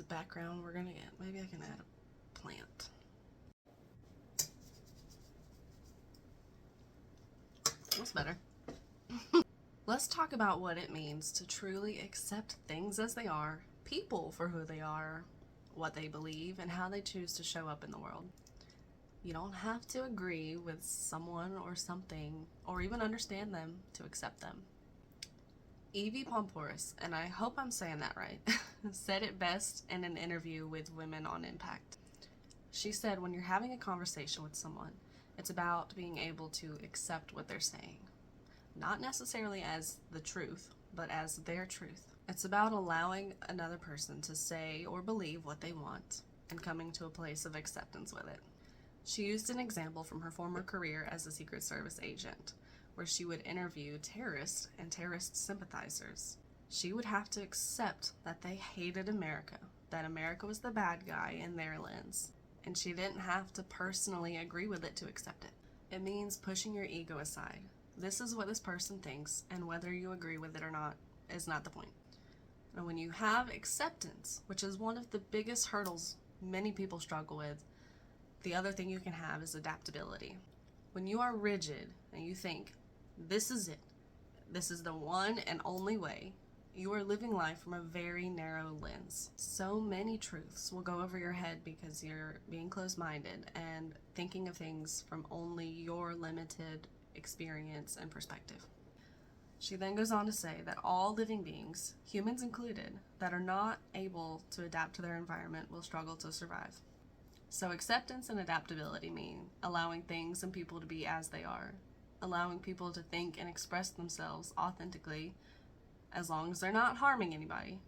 background we're gonna get. Maybe I can add a plant. That's better. Let's talk about what it means to truly accept things as they are, people for who they are, what they believe, and how they choose to show up in the world. You don't have to agree with someone or something, or even understand them to accept them. Evie Pomporis, and I hope I'm saying that right, said it best in an interview with Women on Impact. She said, when you're having a conversation with someone, it's about being able to accept what they're saying. Not necessarily as the truth, but as their truth. It's about allowing another person to say or believe what they want and coming to a place of acceptance with it. She used an example from her former career as a Secret Service agent, where she would interview terrorists and terrorist sympathizers. She would have to accept that they hated America, that America was the bad guy in their lens, and she didn't have to personally agree with it to accept it. It means pushing your ego aside. This is what this person thinks, and whether you agree with it or not is not the point. And when you have acceptance, which is one of the biggest hurdles many people struggle with, the other thing you can have is adaptability. When you are rigid and you think, this is it, this is the one and only way, you are living life from a very narrow lens. So many truths will go over your head because you're being closed-minded and thinking of things from only your limited experience and perspective. She then goes on to say that all living beings, humans included, that are not able to adapt to their environment will struggle to survive. So acceptance and adaptability mean allowing things and people to be as they are, allowing people to think and express themselves authentically, as long as they're not harming anybody,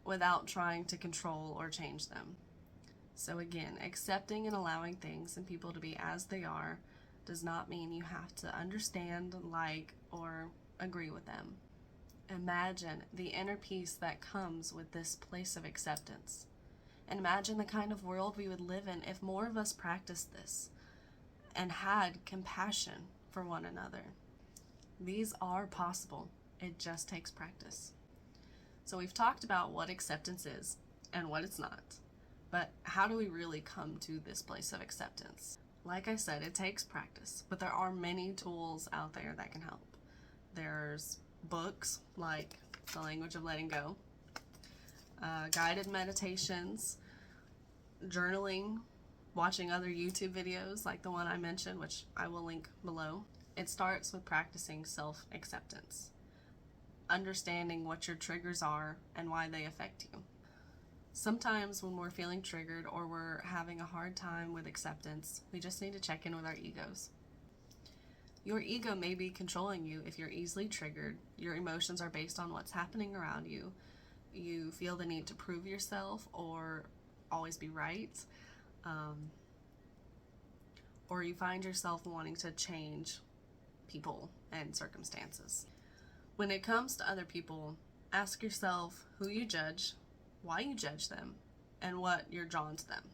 without trying to control or change them. So again, accepting and allowing things and people to be as they are does not mean you have to understand, like, or agree with them. Imagine the inner peace that comes with this place of acceptance. And imagine the kind of world we would live in if more of us practiced this and had compassion for one another. These are possible. It just takes practice. So we've talked about what acceptance is and what it's not. But how do we really come to this place of acceptance? Like I said, it takes practice, but there are many tools out there that can help. There's books like The Language of Letting Go, guided meditations, journaling, watching other YouTube videos like the one I mentioned, which I will link below. It starts with practicing self-acceptance, understanding what your triggers are and why they affect you. Sometimes when we're feeling triggered or we're having a hard time with acceptance, we just need to check in with our egos. Your ego may be controlling you if you're easily triggered. Your emotions are based on what's happening around you. You feel the need to prove yourself or always be right. Or you find yourself wanting to change people and circumstances. When it comes to other people, ask yourself who you judge, why you judge them, and what you're drawn to them.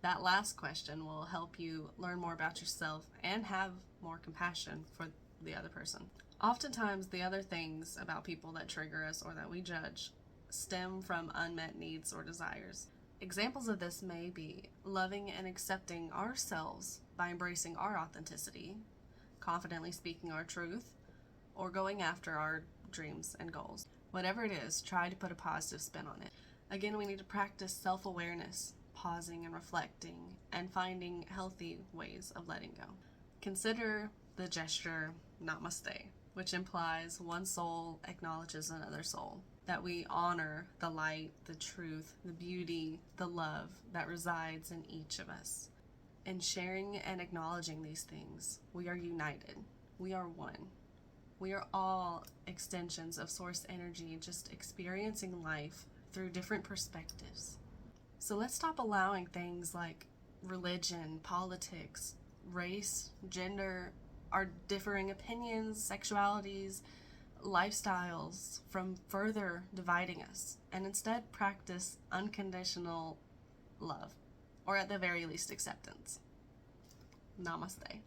That last question will help you learn more about yourself and have more compassion for the other person. Oftentimes, the other things about people that trigger us or that we judge stem from unmet needs or desires. Examples of this may be loving and accepting ourselves by embracing our authenticity, confidently speaking our truth, or going after our dreams and goals. Whatever it is, try to put a positive spin on it. Again, we need to practice self-awareness, pausing and reflecting, and finding healthy ways of letting go. Consider the gesture namaste, which implies one soul acknowledges another soul, that we honor the light, the truth, the beauty, the love that resides in each of us. In sharing and acknowledging these things, we are united. We are one. We are all extensions of source energy, just experiencing life through different perspectives. So let's stop allowing things like religion, politics, race, gender, our differing opinions, sexualities, lifestyles from further dividing us, and instead practice unconditional love, or at the very least acceptance. Namaste.